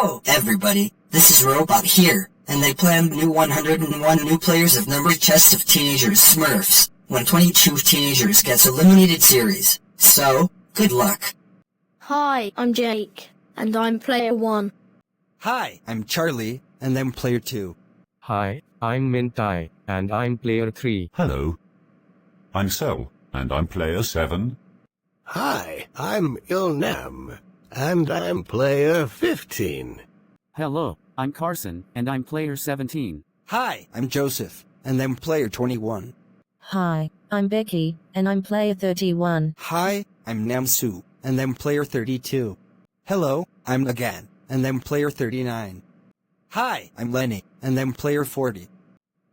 Hello, everybody. This is Robot here, and they planned new 101 new players of numbered chest of teenagers Smurfs when 22 teenagers gets eliminated series. So, good luck. Hi, I'm Jake, and I'm player 1. Hi, I'm Charlie, and I'm player 2. Hi, I'm Mintai, and I'm player 3. Hello, I'm Sel, and I'm player 7. Hi, I'm Ilnam, and I'm player 15. Hello, I'm Carson, and I'm player 17. Hi, I'm Joseph, and I'm player 21. Hi, I'm Becky, and I'm player 31. Hi, I'm Namsu, and I'm player 32. Hello, I'm Again, and I'm player 39. Hi, I'm Lenny, and I'm player 40.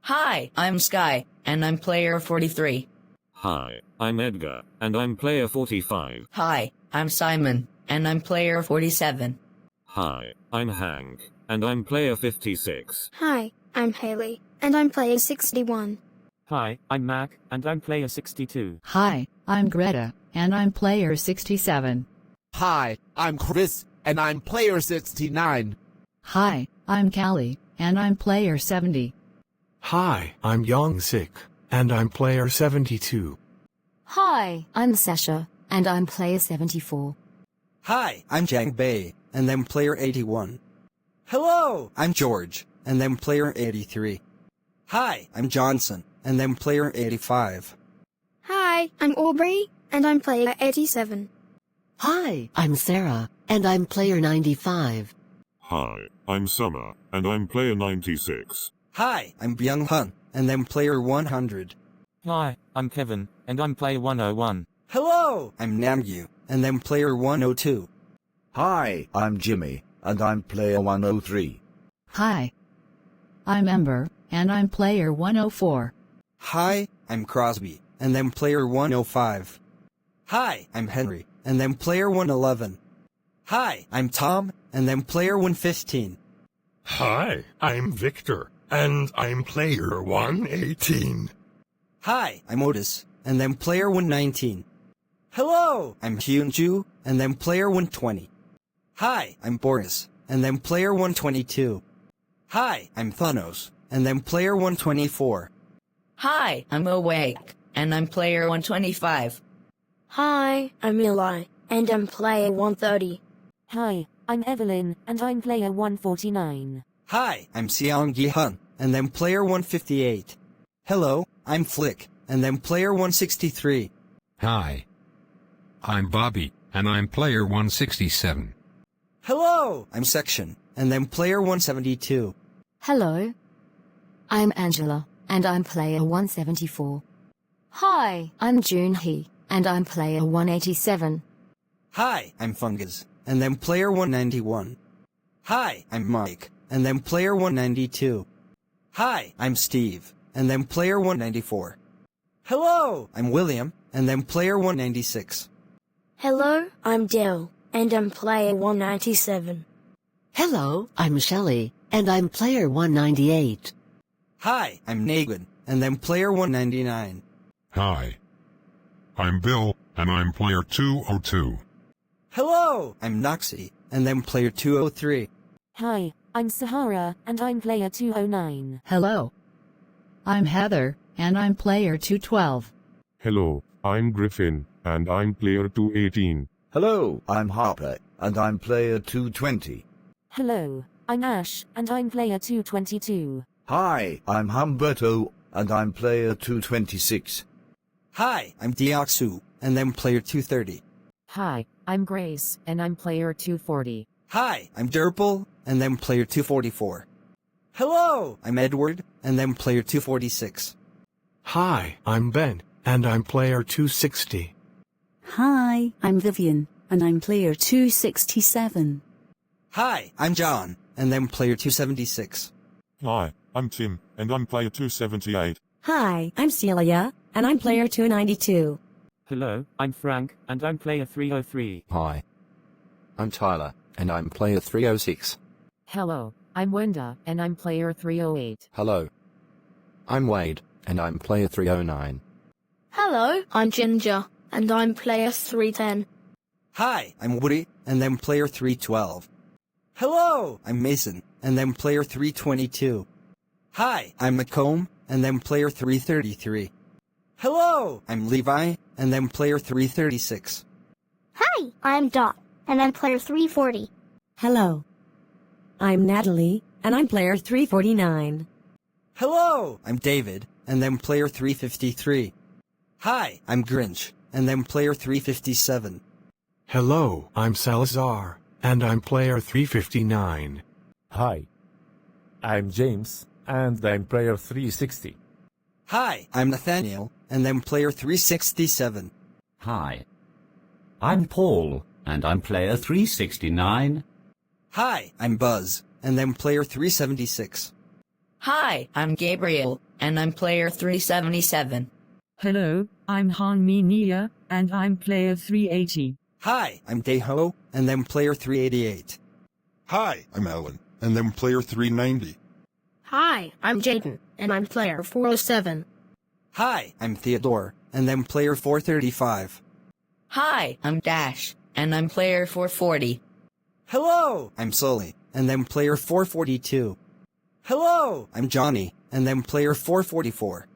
Hi, I'm Sky, and I'm player 43. Hi, I'm Edgar, and I'm player 45. Hi, I'm Simon, and I'm player 47. Hi, I'm Hank, and I'm player 56. Hi, I'm Haley, and I'm player 61. Hi, I'm Mac, and I'm player 62. Hi, I'm Greta, and I'm player 67. Hi, I'm Chris, and I'm player 69. Hi, I'm Callie, and I'm player 70. Hi, I'm Yongsik, and I'm player 72. Hi, I'm Sasha, and I'm player 74. Hi, I'm Jang Bei, and I'm player 81. Hello, I'm George, and I'm player 83. Hi, I'm Johnson, and I'm player 85. Hi, I'm Aubrey, and I'm player 87. Hi, I'm Sarah, and I'm player 95. Hi, I'm Summer, and I'm player 96. Hi, I'm Byung Hun, and I'm player 100. Hi, I'm Kevin, and I'm player 101. Hello, I'm Namgyu, and I'm player 102. Hi, I'm Jimmy, and I'm player 103. Hi, I'm Ember, and I'm player 104. Hi, I'm Crosby, and I'm player 105. Hi, I'm Henry, and I'm player 111. Hi, I'm Tom, and I'm player 115. Hi, I'm Victor, and I'm player 118. Hi, I'm Otis, and I'm player 119. Hello, I'm Hyunju, and I'm player 120. Hi, I'm Boris, and I'm player 122. Hi, I'm Thanos, and I'm player 124. Hi, I'm Awake, and I'm player 125. Hi, I'm Eli, and I'm player 130. Hi, I'm Evelyn, and I'm player 149. Hi, I'm Seong Gi-hun, and I'm player 158. Hello, I'm Flick, and I'm player 163. Hi, I'm Bobby, and I'm player 167. Hello, I'm Section, and I'm player 172. Hello, I'm Angela, and I'm player 174. Hi, I'm Junhee, and I'm player 187. Hi, I'm Fungus, and I'm player 191. Hi, I'm Mike, and I'm player 192. Hi, I'm Steve, and I'm player 194. Hello, I'm William, and I'm player 196. Hello, I'm Dell, and I'm player 197. Hello, I'm Shelley, and I'm player 198. Hi, I'm Nagin, and I'm player 199. Hi, I'm Bill, and I'm player 202. Hello, I'm Noxie, and I'm player 203. Hi, I'm Sahara, and I'm player 209. Hello, I'm Heather, and I'm player 212. Hello, I'm Griffin, and I'm player 218. Hello, I'm Harper, and I'm player 220. Hello, I'm Ash, and I'm player 222. Hi, I'm Humberto, and I'm player 226. Hi, I'm Deoxu, and I'm player 230. Hi, I'm Grace, and I'm player 240. Hi, I'm Derpel, and I'm player 244. Hello, I'm Edward, and I'm player 246. Hi, I'm Ben, and I'm player 260. Hi, I'm Vivian, and I'm player 267. Hi, I'm John, and I'm player 276. Hi, I'm Tim, and I'm player 278. Hi, I'm Celia, and I'm player 292. Hello, I'm Frank, and I'm player 303. Hi, I'm Tyler, and I'm player 306. Hello, I'm Wenda, and I'm player 308. Hello, I'm Wade, and I'm player 309. Hello, I'm Ginger, and I'm player 310. Hi, I'm Woody, and I'm player 312. Hello, I'm Mason, and then player 322. Hi, I'm Macomb, and then player 333. Hello, I'm Levi, and then player 336. Hi, I'm Dot, and I'm player 340. Hello. I'm Natalie, and I'm player 349. Hello, I'm David, and then player 353. Hi, I'm Grinch, and then player 357. Hello, I'm Salazar, and I'm player 359. Hi, I'm James, and I'm player 360. Hi, I'm Nathaniel, and then player 367. Hi, I'm Paul, and I'm player 369. Hi, I'm Buzz, and then player 376. Hi, I'm Gabriel, and I'm player 377. Hello, I'm Hanmi Nia, and I'm player 380. Hi, I'm Deho, and then player 388. Hi, I'm Alan, and then player 390. Hi, I'm Jaden, and I'm player 407. Hi, I'm Theodore, and then player 435. Hi, I'm Dash, and I'm player 440. Hello, I'm Sully, and then player 442. Hello, I'm Johnny, and then player 444.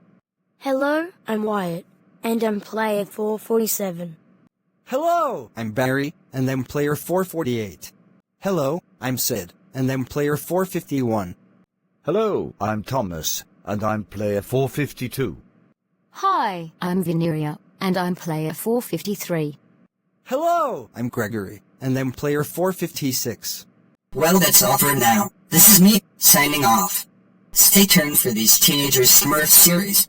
Hello, I'm Wyatt, and I'm player 447. Hello, I'm Barry, and then player 448. Hello, I'm Sid, and then player 451. Hello, I'm Thomas, and I'm player 452. Hi, I'm Veneria, and I'm player 453. Hello, I'm Gregory, and then player 456. Well, that's all for now. This is me, signing off. Stay tuned for these Teenagers Smurfs series.